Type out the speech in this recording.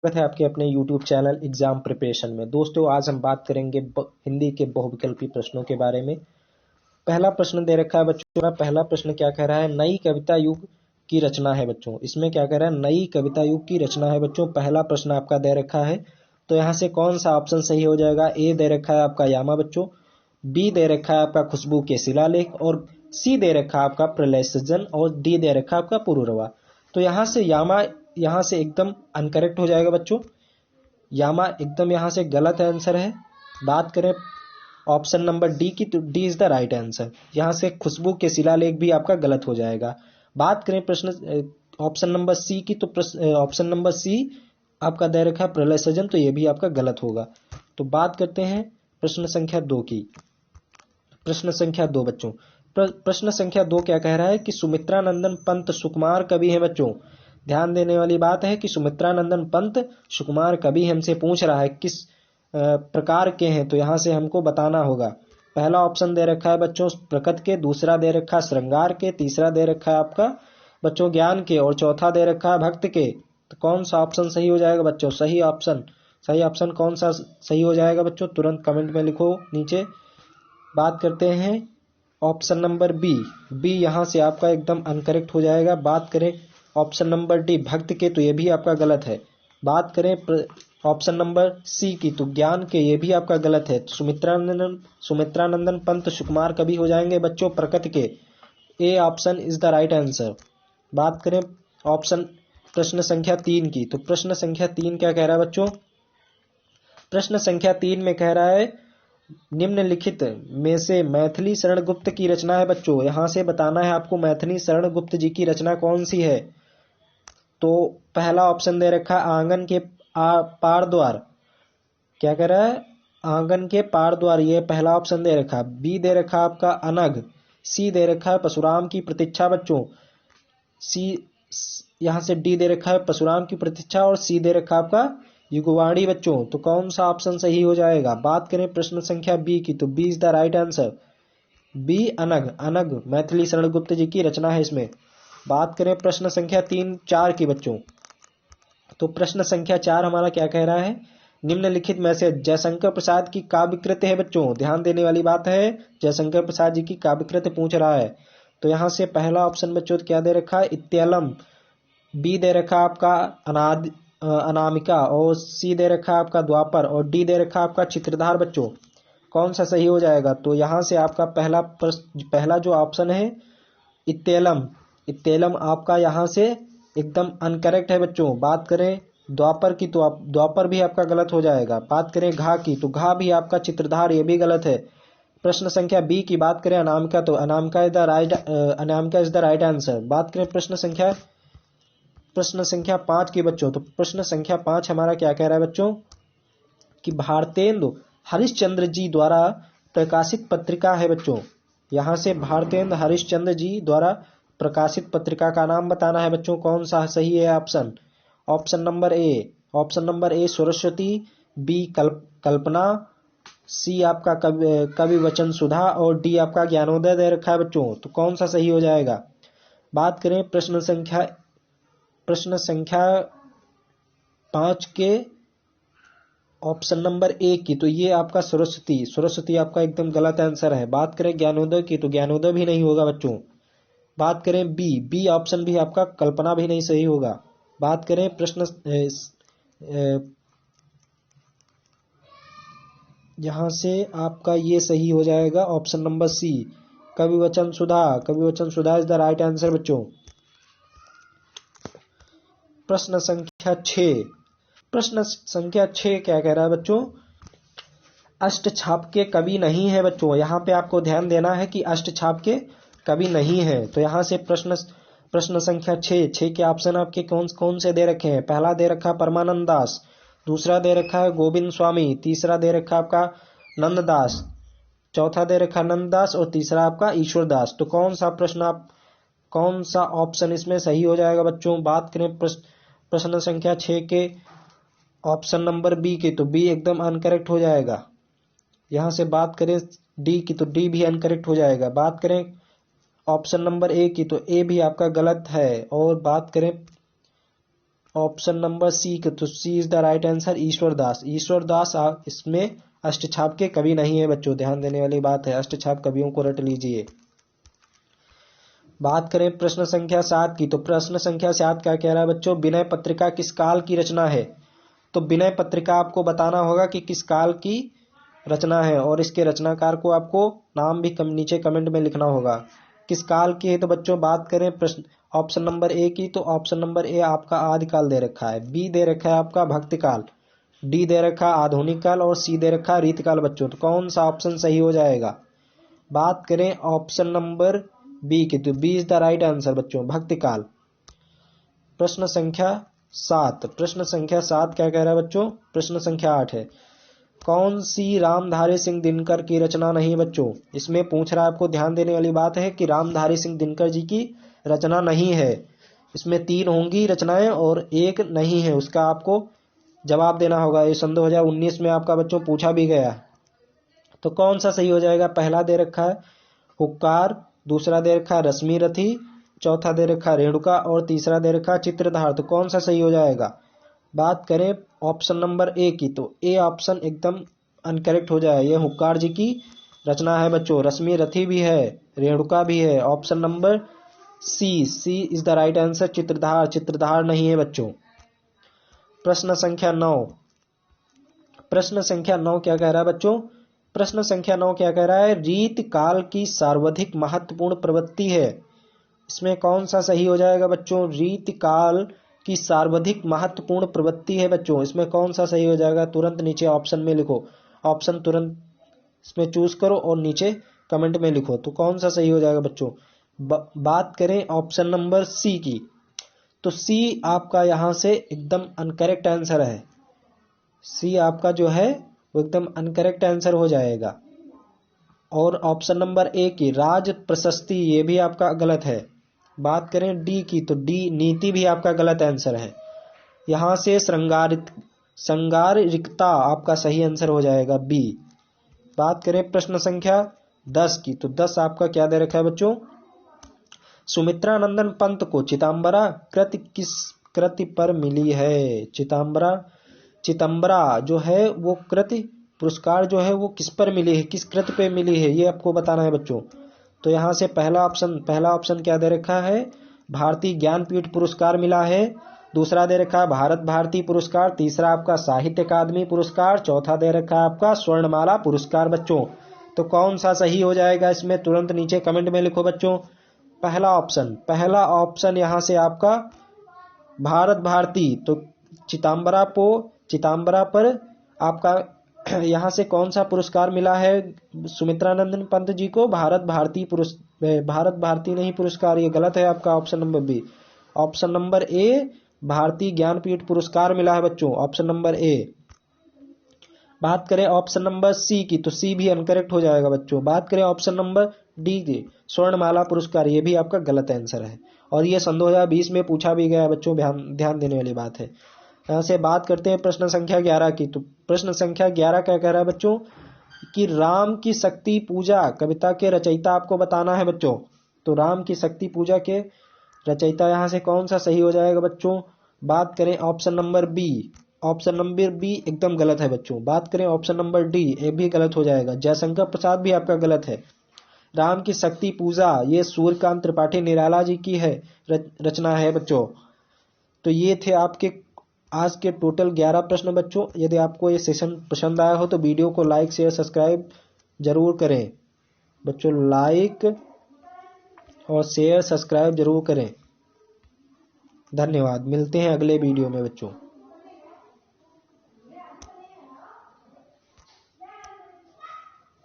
स्वागत है आपके अपने YouTube चैनल एग्जाम प्रिपरेशन में। दोस्तों, आज हम बात करेंगे हिंदी के बहुविकल्पी प्रश्नों के बारे में। पहला प्रश्न दे रखा है बच्चों। पहला प्रश्न क्या कह रहा है? नई कविता युग की रचना है बच्चों। इसमें क्या कह रहा है? नई कविता युग की रचना है बच्चों। पहला प्रश्न आपका दे रखा है, तो यहाँ से कौन सा ऑप्शन सही हो जाएगा? ए दे रखा है आपका यामा बच्चों, बी दे रखा है आपका खुशबू के शिलालेख, और सी दे रखा है आपका प्रलय सृजन, और डी दे रखा है आपका पुरूरवा। तो यहाँ से यामा यहाँ से एकदम अनकरेक्ट हो जाएगा बच्चों। यामा एकदम यहाँ से गलत आंसर है। बात करें ऑप्शन नंबर डी की, तो D is the right answer. यहाँ से खुशबू के शिलालेख भी आपका गलत हो जाएगा। बात करें प्रश्न ऑप्शन नंबर सी की, तो ऑप्शन नंबर सी आपका दे रखा है प्रलय सृजन, तो ये भी आपका गलत होगा। तो बात करते हैं प्रश्न संख्या 2 की। प्रश्न संख्या 2 बच्चों, प्रश्न संख्या 2 क्या कह रहा है कि सुमित्रा नंदन पंत सुकुमार कवि है बच्चों। ध्यान देने वाली बात है कि सुमित्रा नंदन पंत सुकुमार कवि हमसे पूछ रहा है किस प्रकार के हैं, तो यहां से हमको बताना होगा। पहला ऑप्शन दे रखा है बच्चों प्रकृत के, दूसरा दे रखा है श्रृंगार के, तीसरा दे रखा है आपका बच्चों ज्ञान के, और चौथा दे रखा है भक्त के। तो कौन सा ऑप्शन सही हो जाएगा बच्चों? सही ऑप्शन कौन सा सही हो जाएगा बच्चों? तुरंत कमेंट में लिखो नीचे। बात करते हैं ऑप्शन नंबर बी यहाँ से आपका एकदम अनकरेक्ट हो जाएगा। बात करें ऑप्शन नंबर डी भक्त के, तो ये भी आपका गलत है। बात करें ऑप्शन नंबर सी की, तो ज्ञान के, ये भी आपका गलत है। तो सुमित्रानंदन पंत सुकुमार कवि हो जाएंगे बच्चों प्रकृति के। A option is the right answer. बात करें ऑप्शन प्रश्न संख्या 3 की, तो प्रश्न संख्या 3 क्या कह रहा है बच्चों? प्रश्न संख्या 3 में कह रहा है निम्नलिखित में से मैथिली शरण गुप्त की रचना है बच्चों। यहां से बताना है आपको मैथिली शरण गुप्त जी की रचना कौन सी है। तो पहला ऑप्शन दे रखा है आंगन के पार द्वार। क्या कह रहा है? आंगन के पार द्वार, ये पहला ऑप्शन दे रखा। बी दे रखा आपका अनग, सी दे रखा है परशुराम की प्रतीक्षा बच्चों। सी यहां से डी दे रखा है परशुराम की प्रतीक्षा, और सी दे रखा आपका युगवाणी बच्चों। तो कौन सा ऑप्शन सही हो जाएगा? बात करें प्रश्न संख्या बी की, तो B is the right answer. B अनग मैथिली शरण गुप्त जी की रचना है इसमें। बात करें प्रश्न संख्या 3-4 की बच्चों, तो प्रश्न संख्या 4 हमारा क्या कह रहा है? निम्नलिखित में से जयशंकर प्रसाद की काव्यकृत है बच्चों। ध्यान देने वाली बात है, जयशंकर प्रसाद जी की काव्यकृत पूछ रहा है। तो यहां से पहला ऑप्शन बच्चों क्या दे रखा है? इत्यलम, बी दे रखा आपका अनामिका, और सी दे रखा आपका द्वापर, और डी दे रखा आपका चित्रधार बच्चों। कौन सा सही हो जाएगा? तो यहां से आपका पहला जो ऑप्शन है इत्यलम आपका यहां से एकदम अनकरेक्ट है बच्चों। बात करें द्वापर की, तो आप द्वापर भी आपका गलत हो जाएगा। बात करें घा की, तो घा भी आपका चित्रधार, ये भी गलत है। प्रश्न संख्या बी की बात करें अनामिका, तो Anamika is the right answer. बात करें प्रश्न संख्या 5 की बच्चों, तो प्रश्न संख्या 5 हमारा क्या कह रहा है बच्चों कि भारतेंदु हरिश्चंद्र जी द्वारा प्रकाशित पत्रिका है बच्चों। यहां से भारतेंदु हरिश्चंद्र जी द्वारा प्रकाशित पत्रिका का नाम बताना है बच्चों। कौन सा सही है option? Option number A Saraswati, B Kalpana, C आपका कवि वचन सुधा, और डी आपका ज्ञानोदय दे रखा है बच्चों। तो कौन सा सही हो जाएगा? बात करें प्रश्न संख्या 5 के ऑप्शन नंबर ए की, तो ये आपका सरस्वती आपका एकदम गलत आंसर है। बात करें ज्ञानोदय की, तो ज्ञानोदय भी नहीं होगा बच्चों। बात करें बी ऑप्शन भी आपका कल्पना भी नहीं सही होगा। बात करें यहां से आपका ये सही हो जाएगा ऑप्शन नंबर सी, कवि वचन सुधा इज द राइट आंसर बच्चों। प्रश्न संख्या 6 क्या कह रहा है बच्चों? अष्टछाप के कवि नहीं है बच्चों। यहाँ पे आपको ध्यान देना है कि अष्टछाप के कवि नहीं है। तो यहाँ से प्रश्न संख्या 6 के ऑप्शन आपके कौन से दे रखे हैं? पहला दे रखा परमानंद दास, दूसरा दे रखा है गोविंद स्वामी, तीसरा दे रखा आपका नंददास, चौथा दे रखा नंददास, और तीसरा आपका ईश्वर दास। तो कौन सा ऑप्शन इसमें सही हो जाएगा बच्चों? बात करें प्रश्न संख्या 6 के ऑप्शन नंबर बी की, तो बी एकदम अनकरेक्ट हो जाएगा। यहां से बात करें डी की, तो डी भी अनकरेक्ट हो जाएगा। बात करें ऑप्शन नंबर ए की, तो ए भी आपका गलत है। और बात करें ऑप्शन नंबर सी के, तो सी इज द राइट आंसर, ईश्वर दास। ईश्वर दास इसमें अष्टछाप के कवि नहीं है बच्चों, ध्यान देने वाली बात है, अष्टछाप कवियों को रट लीजिए। बात करें प्रश्न संख्या 7 की, तो प्रश्न संख्या 7 क्या कह रहा है बच्चों, विनय पत्रिका किस काल की रचना है। तो विनय पत्रिका आपको बताना होगा कि किस काल की रचना है, और इसके रचनाकार को आपको नाम भी नीचे कमेंट में लिखना होगा किस काल की है। तो बच्चों बात करें प्रश्न ऑप्शन नंबर ए की, तो ऑप्शन नंबर ए आपका आदिकाल दे रखा है, बी दे रखा है आपका भक्ति काल, डी दे रखा है आधुनिक काल, और सी दे रखा है रीतकाल बच्चों। तो कौन सा ऑप्शन सही हो जाएगा। बात करें ऑप्शन नंबर बी की, तो B is the right answer बच्चों, भक्ति काल। प्रश्न संख्या 7, प्रश्न संख्या 7 क्या कह रहा है बच्चों, प्रश्न संख्या 8 है, कौन सी रामधारी सिंह दिनकर की रचना नहीं बच्चों। इसमें पूछ रहा है, आपको ध्यान देने वाली बात है कि रामधारी सिंह दिनकर जी की रचना नहीं है, इसमें 3 होंगी रचनाएं और एक नहीं है, उसका आपको जवाब देना होगा। ये सन 2019 में आपका बच्चों पूछा भी गया। तो कौन सा सही हो जाएगा। पहला दे रखा है हुक्कार, दूसरा दे रखा है रश्मि रथी, चौथा दे रखा है रेणुका, और तीसरा दे रखा है चित्रधार। तो कौन सा सही हो जाएगा। बात करें ऑप्शन नंबर ए की, तो ए ऑप्शन एकदम अनकरेक्ट हो जाए, ये हुक्कार जी की रचना है बच्चों, रश्मि रथी भी है, रेणुका भी है। Option number C is the right answer, Chitradhar, Chitradhar नहीं है बच्चों। प्रश्न संख्या 9, प्रश्न संख्या 9 क्या कह रहा है बच्चों, प्रश्न संख्या 9 क्या कह रहा है, रीत काल की सर्वाधिक महत्वपूर्ण प्रवृत्ति है। इसमें कौन सा सही हो जाएगा बच्चों, रीत काल की सर्वाधिक महत्वपूर्ण प्रवृत्ति है बच्चों, इसमें कौन सा सही हो जाएगा। तुरंत नीचे ऑप्शन में लिखो, ऑप्शन तुरंत इसमें चूज करो और नीचे कमेंट में लिखो, तो कौन सा सही हो जाएगा बच्चों। बात करें ऑप्शन नंबर सी की, तो सी आपका यहां से एकदम अनकरेक्ट आंसर है, सी आपका जो है वो एकदम अनकरेक्ट आंसर हो जाएगा। और ऑप्शन नंबर ए की राज प्रशस्ति, ये भी आपका गलत है। बात करें डी की, तो डी नीति भी आपका गलत आंसर है। यहां से श्रृंगारिकता आपका सही आंसर हो जाएगा बी। बात करें प्रश्न संख्या 10 की, तो 10 आपका क्या दे रखा है बच्चों, सुमित्रानंदन पंत को चितंबरा कृति किस कृति पर मिली है। चितंबरा जो है वो कृति पुरस्कार जो है वो किस पर मिली है, किस कृति पे मिली है, ये आपको बताना है बच्चों। तो यहाँ से पहला ऑप्शन क्या दे रखा है, भारतीय ज्ञानपीठ पुरस्कार मिला है, दूसरा दे रखा है भारत भारती पुरस्कार, तीसरा आपका साहित्य अकादमी पुरस्कार, चौथा दे रखा है आपका स्वर्णमाला पुरस्कार बच्चों। तो कौन सा सही हो जाएगा, इसमें तुरंत नीचे कमेंट में लिखो बच्चों। पहला ऑप्शन यहाँ से आपका भारत भारती, तो चितंबरा पर आपका यहाँ से कौन सा पुरस्कार मिला है सुमित्रानंदन पंत जी को, भारत भारती नहीं पुरस्कार, ये गलत है आपका option number B. Option number A Bharatiya Jnanpith पुरस्कार मिला है बच्चों, ऑप्शन नंबर ए। बात करें ऑप्शन नंबर सी की, तो सी भी अनकरेक्ट हो जाएगा बच्चों। बात करें ऑप्शन नंबर डी की स्वर्णमाला पुरस्कार, ये भी आपका गलत आंसर है, और ये सन 2020 में पूछा भी गया बच्चों, ध्यान देने वाली बात है। यहाँ से बात करते हैं प्रश्न संख्या 11 की, तो प्रश्न संख्या 11 क्या कह रहा है बच्चों कि राम की शक्ति पूजा कविता के रचयिता आपको बताना है बच्चों। तो राम की शक्ति पूजा के रचयिता यहाँ से कौन सा सही हो जाएगा बच्चों। बात करें option number B, option number B एकदम गलत है बच्चों। बात करें ऑप्शन नंबर डी, ये भी गलत हो जाएगा। जयशंकर प्रसाद भी आपका गलत है। राम की शक्ति पूजा ये सूर्यकांत त्रिपाठी निराला जी की है रचना है बच्चों। तो ये थे आपके आज के टोटल 11 प्रश्न बच्चों। यदि आपको ये सेशन पसंद आया हो तो वीडियो को लाइक शेयर सब्सक्राइब जरूर करें बच्चों, लाइक और शेयर सब्सक्राइब जरूर करें। धन्यवाद, मिलते हैं अगले वीडियो में बच्चों।